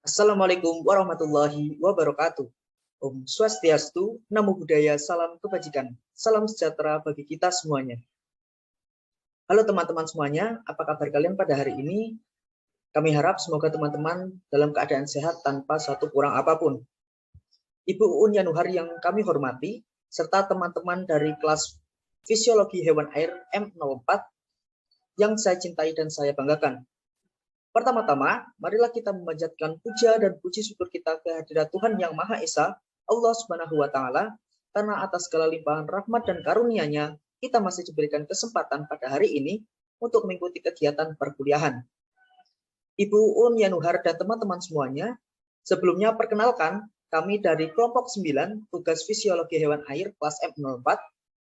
Assalamualaikum warahmatullahi wabarakatuh. Om Swastiastu, Namo Buddhaya, salam kebajikan, salam sejahtera bagi kita semuanya. Halo teman-teman semuanya, apa kabar kalian pada hari ini? Kami harap semoga teman-teman dalam keadaan sehat tanpa satu kurang apapun. Ibu Uun Yanuhar yang kami hormati, serta teman-teman dari kelas Fisiologi Hewan Air M04 yang saya cintai dan saya banggakan. Pertama-tama, marilah kita memanjatkan puja dan puji syukur kita kehadirat Tuhan Yang Maha Esa, Allah Subhanahu wa Ta'ala, karena atas segala limpahan rahmat dan karunia-Nya, kita masih diberikan kesempatan pada hari ini untuk mengikuti kegiatan perkuliahan. Ibu Un Yanuhar dan teman-teman semuanya, sebelumnya perkenalkan, kami dari kelompok 9, tugas Fisiologi Hewan Air kelas M04.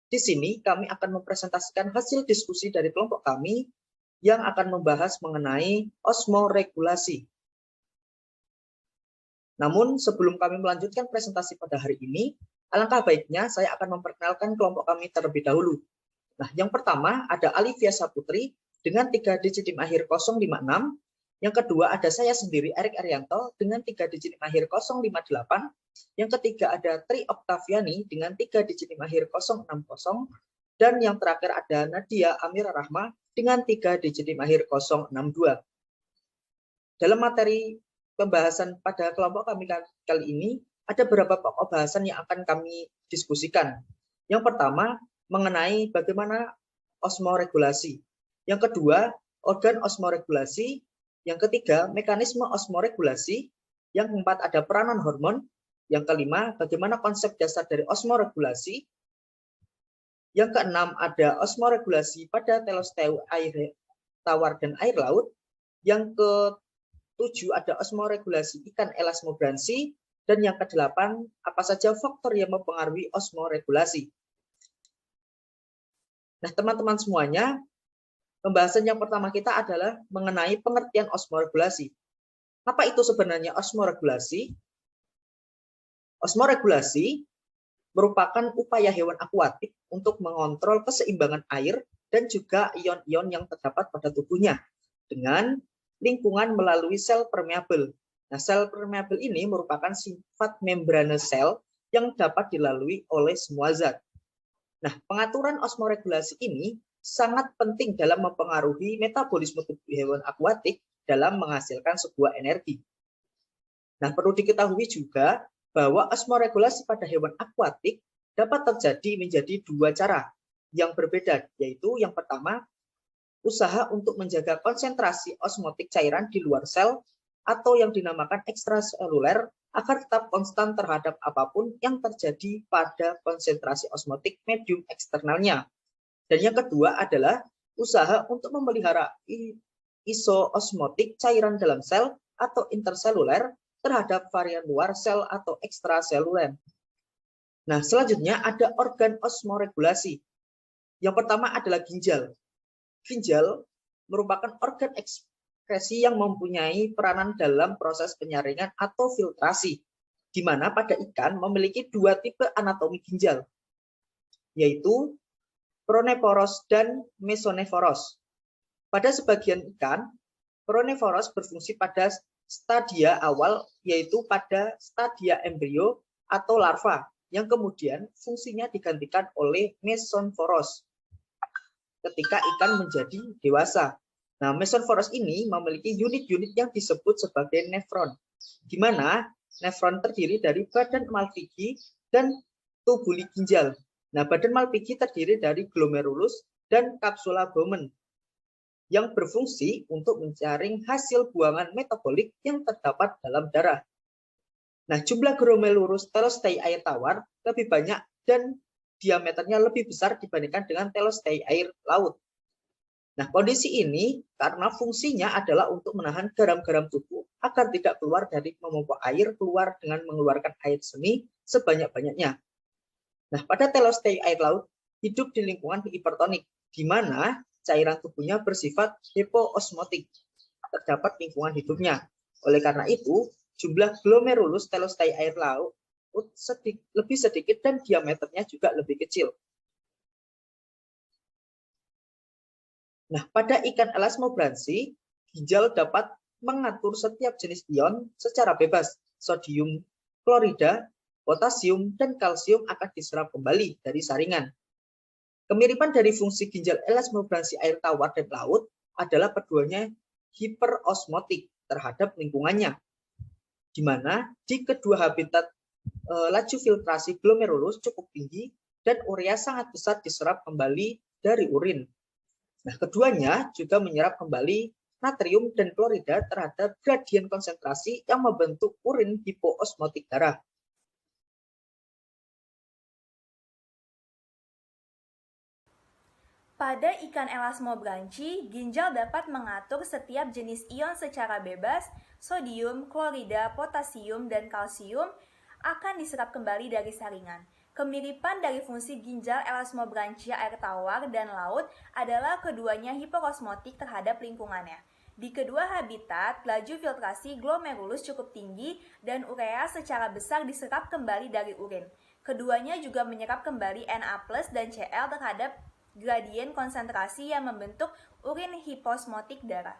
Di sini kami akan mempresentasikan hasil diskusi dari kelompok kami yang akan membahas mengenai osmoregulasi. Namun sebelum kami melanjutkan presentasi pada hari ini, alangkah baiknya saya akan memperkenalkan kelompok kami terlebih dahulu. Nah, yang pertama ada Alivia Saputri dengan 3 digit NIM akhir 056. Yang kedua ada saya sendiri, Erik Arianto, dengan 3 digit NIM akhir 058. Yang ketiga ada Tri Oktaviani dengan 3 digit NIM akhir 060. Dan yang terakhir ada Nadia Amira Rahma dengan 3 digit NIM akhir 062. Dalam materi pembahasan pada kelompok kami kali ini, ada beberapa pokok bahasan yang akan kami diskusikan. Yang pertama, mengenai bagaimana osmoregulasi. Yang kedua, organ osmoregulasi. Yang ketiga, mekanisme osmoregulasi. Yang keempat, ada peranan hormon. Yang kelima, bagaimana konsep dasar dari osmoregulasi. Yang keenam, ada osmoregulasi pada telosteu air tawar dan air laut. Yang ketujuh, ada osmoregulasi ikan elasmobranchi. Dan yang kedelapan, apa saja faktor yang mempengaruhi osmoregulasi. Nah, teman-teman semuanya, pembahasan yang pertama kita adalah mengenai pengertian osmoregulasi. Apa itu sebenarnya osmoregulasi? Osmoregulasi merupakan upaya hewan akuatik untuk mengontrol keseimbangan air dan juga ion-ion yang terdapat pada tubuhnya dengan lingkungan melalui sel permeabel. Nah, sel permeabel ini merupakan sifat membrane sel yang dapat dilalui oleh semua zat. Nah, pengaturan osmoregulasi ini sangat penting dalam mempengaruhi metabolisme tubuh hewan akuatik dalam menghasilkan sebuah energi. Nah, perlu diketahui juga bahwa osmoregulasi pada hewan akuatik dapat terjadi menjadi dua cara yang berbeda, yaitu yang pertama, usaha untuk menjaga konsentrasi osmotik cairan di luar sel atau yang dinamakan ekstraseluler agar tetap konstan terhadap apapun yang terjadi pada konsentrasi osmotik medium eksternalnya. Dan yang kedua adalah usaha untuk memelihara isoosmotik cairan dalam sel atau interseluler terhadap varian luar sel atau ekstraseluler. Nah, selanjutnya ada organ osmoregulasi. Yang pertama adalah ginjal. Ginjal merupakan organ ekskresi yang mempunyai peranan dalam proses penyaringan atau filtrasi, di mana pada ikan memiliki dua tipe anatomi ginjal, yaitu pronephorus dan mesonephorus. Pada sebagian ikan, pronephorus berfungsi pada stadia awal, yaitu pada stadia embrio atau larva, yang kemudian fungsinya digantikan oleh mesonephorus ketika ikan menjadi dewasa. Nah, mesonephorus ini memiliki unit-unit yang disebut sebagai nefron, di mana nefron terdiri dari badan Malpighi dan tubuli ginjal. Nah, badan Malpighi terdiri dari glomerulus dan kapsula Bowman yang berfungsi untuk menjaring hasil buangan metabolik yang terdapat dalam darah. Nah, jumlah glomerulus telostei air tawar lebih banyak dan diameternya lebih besar dibandingkan dengan telostei air laut. Nah, kondisi ini karena fungsinya adalah untuk menahan garam-garam tubuh agar tidak keluar dari memompa air keluar dengan mengeluarkan air seni sebanyak-banyaknya. Nah, pada telostei air laut hidup di lingkungan hipertonik, di mana cairan tubuhnya bersifat hypoosmotik, terdapat lingkungan hidupnya. Oleh karena itu, jumlah glomerulus telostei air laut lebih sedikit dan diameternya juga lebih kecil. Nah, pada ikan elasmobranchi, ginjal dapat mengatur setiap jenis ion secara bebas. Sodium klorida, potasium, dan kalsium akan diserap kembali dari saringan. Kemiripan dari fungsi ginjal elasmobranchi air tawar dan laut adalah keduanya hiperosmotik terhadap lingkungannya, di mana di kedua habitat laju filtrasi glomerulus cukup tinggi dan urea sangat besar diserap kembali dari urin. Nah, keduanya juga menyerap kembali natrium dan klorida terhadap gradien konsentrasi yang membentuk urin hipoosmotik darah. Pada ikan elasmobranchi, ginjal dapat mengatur setiap jenis ion secara bebas. Sodium, klorida, potasium, dan kalsium akan diserap kembali dari saringan. Kemiripan dari fungsi ginjal elasmobranchia air tawar dan laut adalah keduanya hiperosmotik terhadap lingkungannya. Di kedua habitat, laju filtrasi glomerulus cukup tinggi dan urea secara besar diserap kembali dari urin. Keduanya juga menyerap kembali Na+ dan Cl terhadap gradien konsentrasi yang membentuk urin hiposmotik darah.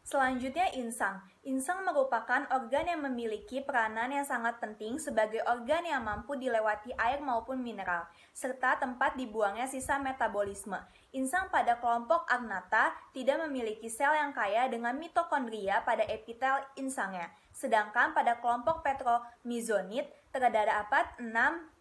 Selanjutnya insang. Insang merupakan organ yang memiliki peranan yang sangat penting sebagai organ yang mampu dilewati air maupun mineral, serta tempat dibuangnya sisa metabolisme. Insang pada kelompok Agnatha tidak memiliki sel yang kaya dengan mitokondria pada epitel insangnya, sedangkan pada kelompok Petromyzonid terdapat 6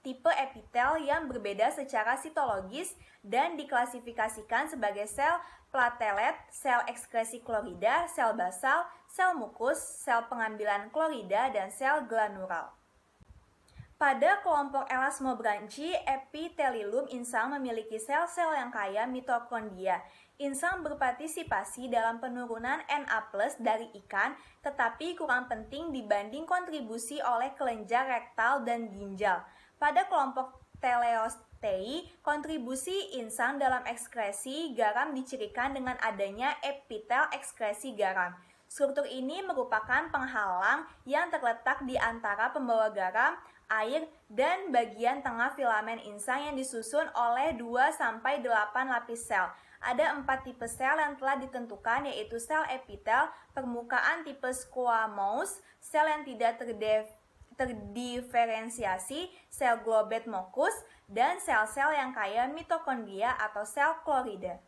tipe epitel yang berbeda secara sitologis dan diklasifikasikan sebagai sel platelet, sel ekskresi klorida, sel basal, sel mukus, sel pengambilan klorida, dan sel glanural. Pada kelompok elasmobranchi, epitelium insang memiliki sel-sel yang kaya mitokondria. Insang berpartisipasi dalam penurunan Na+ dari ikan, tetapi kurang penting dibanding kontribusi oleh kelenjar rektal dan ginjal. Pada kelompok Teleostei, kontribusi insang dalam ekskresi garam dicirikan dengan adanya epitel ekskresi garam. Struktur ini merupakan penghalang yang terletak di antara pembawa garam, air, dan bagian tengah filamen insang yang disusun oleh 2-8 lapis sel. Ada 4 tipe sel yang telah ditentukan, yaitu sel epitel, permukaan tipe squamous, sel yang tidak terdiferensiasi, sel globet mucus, dan sel-sel yang kaya mitokondria atau sel klorida.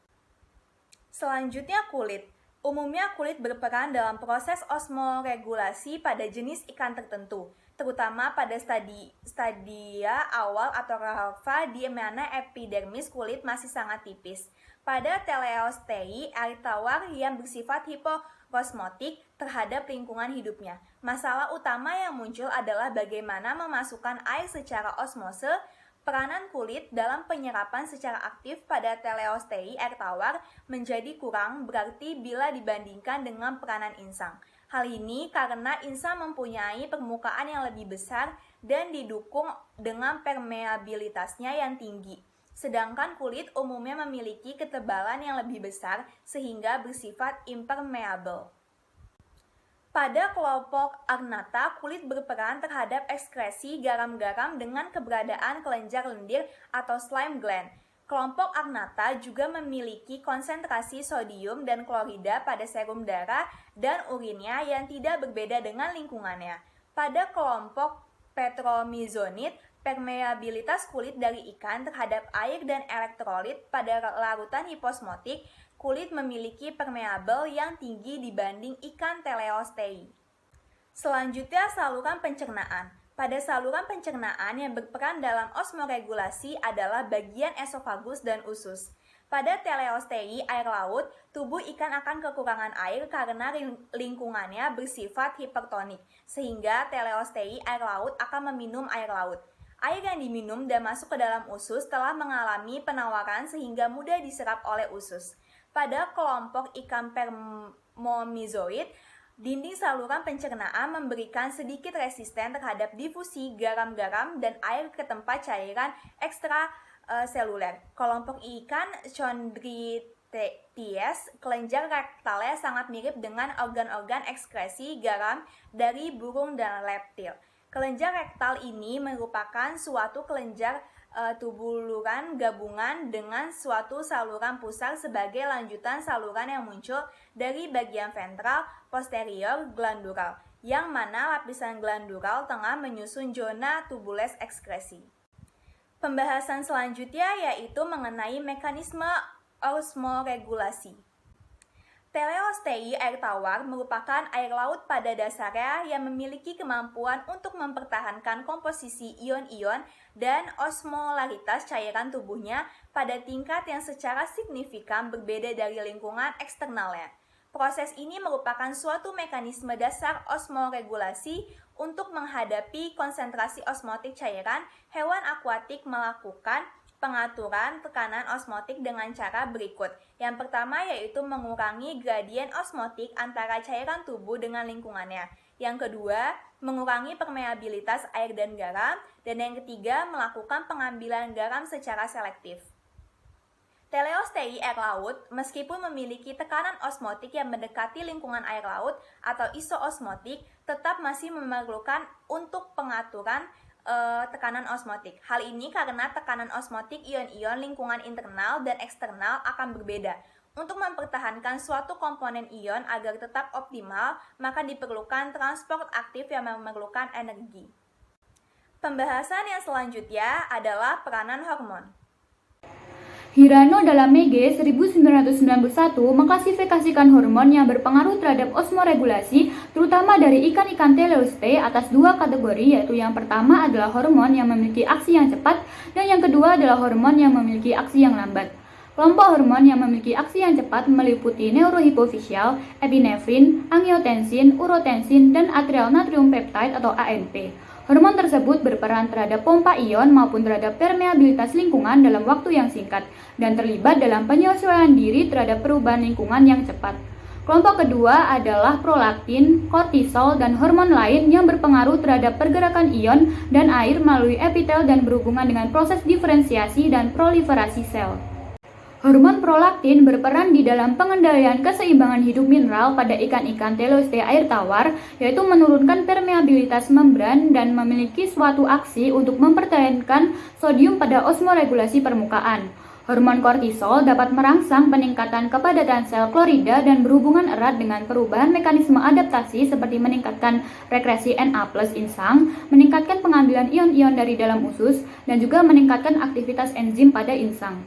Selanjutnya kulit. Umumnya kulit berperan dalam proses osmoregulasi pada jenis ikan tertentu, terutama pada stadia awal atau larva di mana epidermis kulit masih sangat tipis. Pada Teleostei, air tawar yang bersifat hiperosmotik terhadap lingkungan hidupnya. Masalah utama yang muncul adalah bagaimana memasukkan air secara osmose. Peranan kulit dalam penyerapan secara aktif pada Teleostei air tawar menjadi kurang berarti bila dibandingkan dengan peranan insang. Hal ini karena insang mempunyai permukaan yang lebih besar dan didukung dengan permeabilitasnya yang tinggi. Sedangkan kulit umumnya memiliki ketebalan yang lebih besar sehingga bersifat impermeable. Pada kelompok Agnatha, kulit berperan terhadap ekskresi garam-garam dengan keberadaan kelenjar lendir atau slime gland. Kelompok Agnatha juga memiliki konsentrasi sodium dan klorida pada serum darah dan urinnya yang tidak berbeda dengan lingkungannya. Pada kelompok Petromyzonid, permeabilitas kulit dari ikan terhadap air dan elektrolit pada larutan hiposmotik, kulit memiliki permeabel yang tinggi dibanding ikan Teleostei. Selanjutnya saluran pencernaan. Pada saluran pencernaan yang berperan dalam osmoregulasi adalah bagian esofagus dan usus. Pada Teleostei air laut, tubuh ikan akan kekurangan air karena lingkungannya bersifat hipertonik, sehingga Teleostei air laut akan meminum air laut. Air yang diminum dan masuk ke dalam usus telah mengalami penawaran sehingga mudah diserap oleh usus. Pada kelompok ikan permomizoid, dinding saluran pencernaan memberikan sedikit resisten terhadap difusi garam-garam dan air ke tempat cairan ekstraseluler. Kelompok ikan Chondrites, kelenjar rektalnya sangat mirip dengan organ-organ ekskresi garam dari burung dan reptil. Kelenjar rektal ini merupakan suatu kelenjar tubuluran gabungan dengan suatu saluran pusar sebagai lanjutan saluran yang muncul dari bagian ventral posterior glandular, yang mana lapisan glandural tengah menyusun zona tubules ekskresi. Pembahasan selanjutnya yaitu mengenai mekanisme osmoregulasi. Teleostei air tawar merupakan air laut pada dasarnya yang memiliki kemampuan untuk mempertahankan komposisi ion-ion dan osmolaritas cairan tubuhnya pada tingkat yang secara signifikan berbeda dari lingkungan eksternalnya. Proses ini merupakan suatu mekanisme dasar osmoregulasi untuk menghadapi konsentrasi osmotik cairan. Hewan akuatik melakukan pengaturan tekanan osmotik dengan cara berikut. Yang pertama yaitu mengurangi gradien osmotik antara cairan tubuh dengan lingkungannya. Yang kedua, mengurangi permeabilitas air dan garam. Dan yang ketiga, melakukan pengambilan garam secara selektif. Teleostei air laut, meskipun memiliki tekanan osmotik yang mendekati lingkungan air laut atau isoosmotik, tetap masih memerlukan untuk pengaturan tekanan osmotik. Hal ini karena tekanan osmotik ion-ion lingkungan internal dan eksternal akan berbeda. Untuk mempertahankan suatu komponen ion agar tetap optimal, maka diperlukan transport aktif yang memerlukan energi. Pembahasan yang selanjutnya adalah peranan hormon. Hirano dalam Mege 1991 mengklasifikasikan hormon yang berpengaruh terhadap osmoregulasi, terutama dari ikan-ikan teleostei atas dua kategori, yaitu yang pertama adalah hormon yang memiliki aksi yang cepat dan yang kedua adalah hormon yang memiliki aksi yang lambat. Kelompok hormon yang memiliki aksi yang cepat meliputi neurohipofisial, epinefrin, angiotensin, urotensin, dan atrial natrium peptide atau ANP. Hormon tersebut berperan terhadap pompa ion maupun terhadap permeabilitas lingkungan dalam waktu yang singkat dan terlibat dalam penyesuaian diri terhadap perubahan lingkungan yang cepat. Kelompok kedua adalah prolaktin, kortisol, dan hormon lain yang berpengaruh terhadap pergerakan ion dan air melalui epitel dan berhubungan dengan proses diferensiasi dan proliferasi sel. Hormon prolaktin berperan di dalam pengendalian keseimbangan hidup mineral pada ikan-ikan teleostei air tawar, yaitu menurunkan permeabilitas membran dan memiliki suatu aksi untuk mempertahankan sodium pada osmoregulasi permukaan. Hormon kortisol dapat merangsang peningkatan kepadatan sel klorida dan berhubungan erat dengan perubahan mekanisme adaptasi seperti meningkatkan rekresi Na+ insang, meningkatkan pengambilan ion-ion dari dalam usus, dan juga meningkatkan aktivitas enzim pada insang.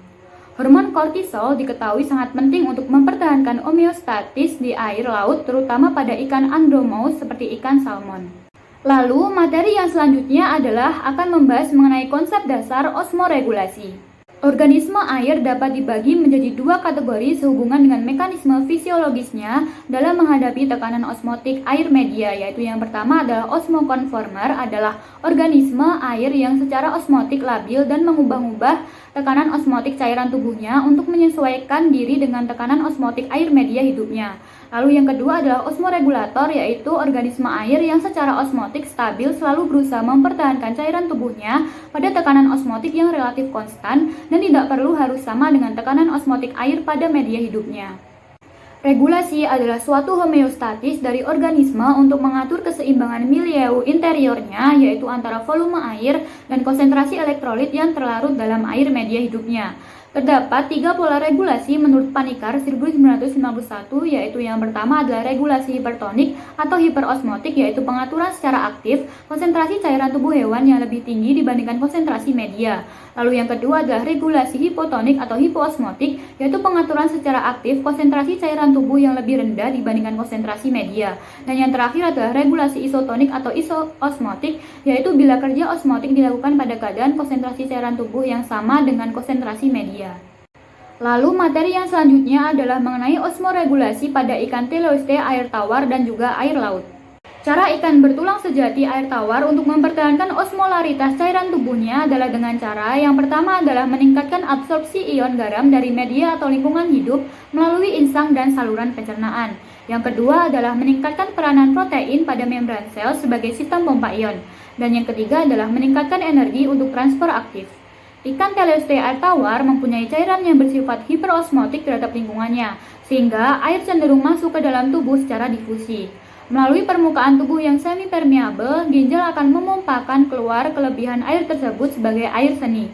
Hormon kortisol diketahui sangat penting untuk mempertahankan homeostatis di air laut, terutama pada ikan andromous seperti ikan salmon. Lalu, materi yang selanjutnya adalah akan membahas mengenai konsep dasar osmoregulasi. Organisme air dapat dibagi menjadi dua kategori sehubungan dengan mekanisme fisiologisnya dalam menghadapi tekanan osmotik air media, yaitu yang pertama adalah osmokonformer, adalah organisme air yang secara osmotik labil dan mengubah-ubah tekanan osmotik cairan tubuhnya untuk menyesuaikan diri dengan tekanan osmotik air media hidupnya. Lalu yang kedua adalah osmoregulator, yaitu organisme air yang secara osmotik stabil selalu berusaha mempertahankan cairan tubuhnya pada tekanan osmotik yang relatif konstan dan tidak perlu harus sama dengan tekanan osmotik air pada media hidupnya. Regulasi adalah suatu homeostatis dari organisme untuk mengatur keseimbangan milieu interiornya, yaitu antara volume air dan konsentrasi elektrolit yang terlarut dalam air media hidupnya. Terdapat tiga pola regulasi menurut Panikkar 1991, yaitu yang pertama adalah regulasi hipertonik atau hiperosmotik, yaitu pengaturan secara aktif konsentrasi cairan tubuh hewan yang lebih tinggi dibandingkan konsentrasi media. Lalu yang kedua adalah regulasi hipotonik atau hipoosmotik, yaitu pengaturan secara aktif konsentrasi cairan tubuh yang lebih rendah dibandingkan konsentrasi media. Dan yang terakhir adalah regulasi isotonik atau isoosmotik, yaitu bila kerja osmotik dilakukan pada keadaan konsentrasi cairan tubuh yang sama dengan konsentrasi media. Lalu materi yang selanjutnya adalah mengenai osmoregulasi pada ikan teleostei air tawar dan juga air laut. Cara ikan bertulang sejati air tawar untuk mempertahankan osmolaritas cairan tubuhnya adalah dengan cara yang pertama adalah meningkatkan absorpsi ion garam dari media atau lingkungan hidup melalui insang dan saluran pencernaan. Yang kedua adalah meningkatkan peranan protein pada membran sel sebagai sistem pompa ion. Dan yang ketiga adalah meningkatkan energi untuk transfer aktif. Ikan teleostei air tawar mempunyai cairan yang bersifat hiperosmotik terhadap lingkungannya, sehingga air cenderung masuk ke dalam tubuh secara difusi. Melalui permukaan tubuh yang semi-permeabel, ginjal akan memompakan keluar kelebihan air tersebut sebagai air seni.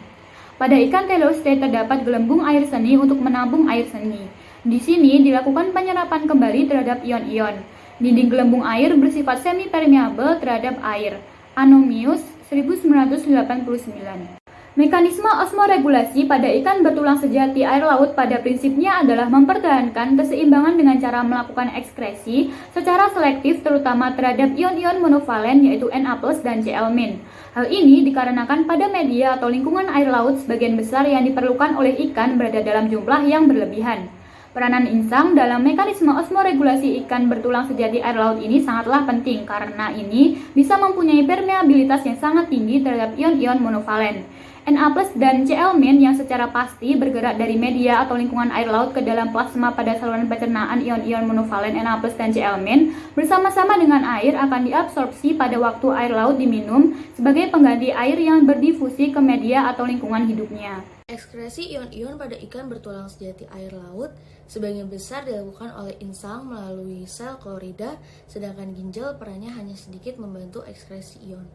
Pada ikan teleoste terdapat gelembung air seni untuk menampung air seni. Di sini dilakukan penyerapan kembali terhadap ion-ion. Dinding gelembung air bersifat semi-permeabel terhadap air. Anomius 1989. Mekanisme osmoregulasi pada ikan bertulang sejati air laut pada prinsipnya adalah mempertahankan keseimbangan dengan cara melakukan ekskresi secara selektif terutama terhadap ion-ion monovalen yaitu Na+ dan Cl-. Hal ini dikarenakan pada media atau lingkungan air laut sebagian besar yang diperlukan oleh ikan berada dalam jumlah yang berlebihan. Peranan insang dalam mekanisme osmoregulasi ikan bertulang sejati air laut ini sangatlah penting karena ini bisa mempunyai permeabilitas yang sangat tinggi terhadap ion-ion monovalen. Na+ dan Cl- yang secara pasti bergerak dari media atau lingkungan air laut ke dalam plasma pada saluran pencernaan ion-ion monovalen Na+ dan Cl- bersama-sama dengan air akan diabsorpsi pada waktu air laut diminum sebagai pengganti air yang berdifusi ke media atau lingkungan hidupnya. Ekskresi ion-ion pada ikan bertulang sejati air laut sebagian besar dilakukan oleh insang melalui sel klorida, sedangkan ginjal perannya hanya sedikit membantu ekskresi ion.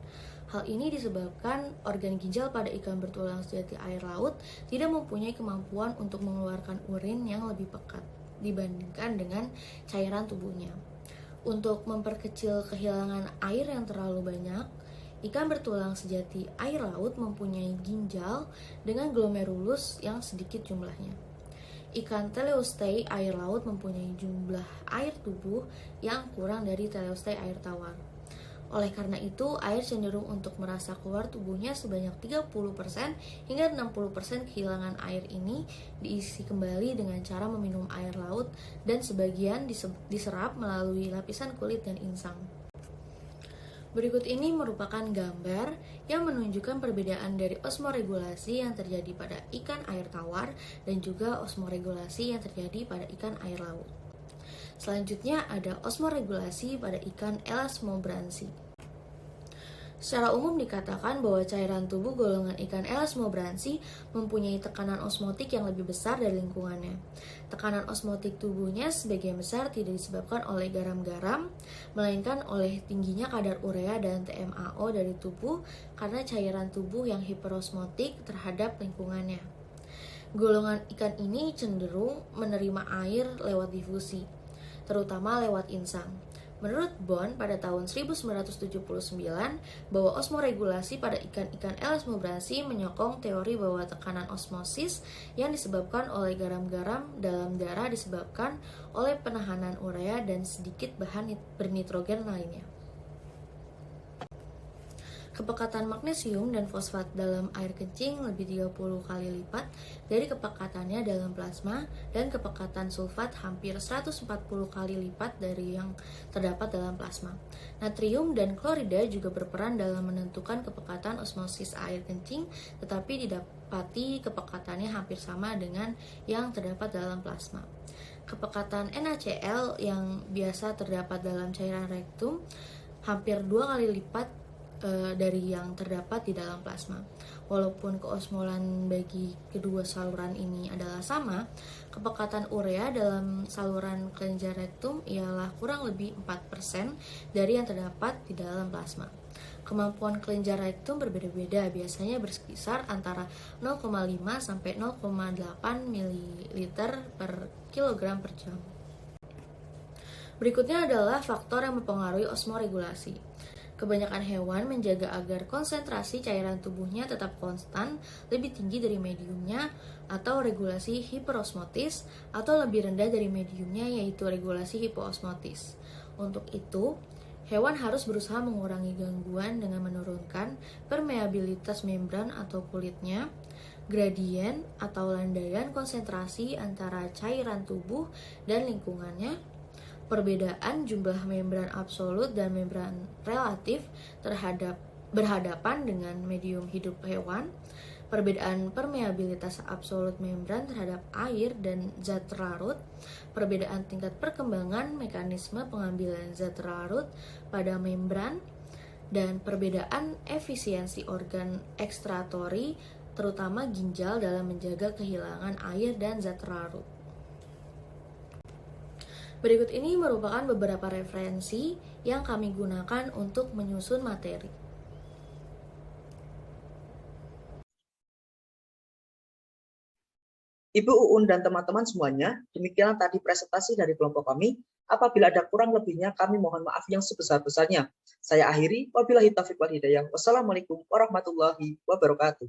Hal ini disebabkan organ ginjal pada ikan bertulang sejati air laut tidak mempunyai kemampuan untuk mengeluarkan urin yang lebih pekat dibandingkan dengan cairan tubuhnya. Untuk memperkecil kehilangan air yang terlalu banyak, ikan bertulang sejati air laut mempunyai ginjal dengan glomerulus yang sedikit jumlahnya. Ikan teleoste air laut mempunyai jumlah air tubuh yang kurang dari teleoste air tawar. Oleh karena itu, air cenderung untuk merasa keluar tubuhnya sebanyak 30% hingga 60% kehilangan air ini diisi kembali dengan cara meminum air laut dan sebagian diserap melalui lapisan kulit dan insang. Berikut ini merupakan gambar yang menunjukkan perbedaan dari osmoregulasi yang terjadi pada ikan air tawar dan juga osmoregulasi yang terjadi pada ikan air laut. Selanjutnya ada osmoregulasi pada ikan elasmobranchi. Secara umum dikatakan bahwa cairan tubuh golongan ikan elasmobranchi mempunyai tekanan osmotik yang lebih besar dari lingkungannya. Tekanan osmotik tubuhnya sebagian besar tidak disebabkan oleh garam-garam, melainkan oleh tingginya kadar urea dan TMAO dari tubuh karena cairan tubuh yang hiperosmotik terhadap lingkungannya. Golongan ikan ini cenderung menerima air lewat difusi, terutama lewat insang. Menurut Bond pada tahun 1979 bahwa osmoregulasi pada ikan-ikan elasmobranchi menyokong teori bahwa tekanan osmosis yang disebabkan oleh garam-garam dalam darah disebabkan oleh penahanan urea dan sedikit bahan bernitrogen lainnya. Kepekatan magnesium dan fosfat dalam air kencing lebih 30 kali lipat dari kepekatannya dalam plasma, dan kepekatan sulfat hampir 140 kali lipat dari yang terdapat dalam plasma. Natrium dan klorida juga berperan dalam menentukan kepekatan osmosis air kencing, tetapi didapati kepekatannya hampir sama dengan yang terdapat dalam plasma. Kepekatan NaCl yang biasa terdapat dalam cairan rektum hampir 2 kali lipat dari yang terdapat di dalam plasma. Walaupun keosmolan bagi kedua saluran ini adalah sama, kepekatan urea dalam saluran kelenjar rektum ialah kurang lebih 4% dari yang terdapat di dalam plasma. Kemampuan kelenjar rektum berbeda-beda, biasanya berkisar antara 0,5 sampai 0,8 ml per kilogram per jam. Berikutnya adalah faktor yang mempengaruhi osmoregulasi. Kebanyakan hewan menjaga agar konsentrasi cairan tubuhnya tetap konstan lebih tinggi dari mediumnya atau regulasi hiperosmotis, atau lebih rendah dari mediumnya yaitu regulasi hipoosmotis. Untuk itu, hewan harus berusaha mengurangi gangguan dengan menurunkan permeabilitas membran atau kulitnya, gradien atau landaian konsentrasi antara cairan tubuh dan lingkungannya, perbedaan jumlah membran absolut dan membran relatif berhadapan dengan medium hidup hewan, perbedaan permeabilitas absolut membran terhadap air dan zat terlarut, perbedaan tingkat perkembangan mekanisme pengambilan zat terlarut pada membran, dan perbedaan efisiensi organ ekstratori, terutama ginjal dalam menjaga kehilangan air dan zat terlarut. Berikut ini merupakan beberapa referensi yang kami gunakan untuk menyusun materi. Ibu Uun dan teman-teman semuanya, demikian tadi presentasi dari kelompok kami. Apabila ada kurang lebihnya, kami mohon maaf yang sebesar-besarnya. Saya akhiri, wabillahi taufiq wal hidayah. Wassalamualaikum warahmatullahi wabarakatuh.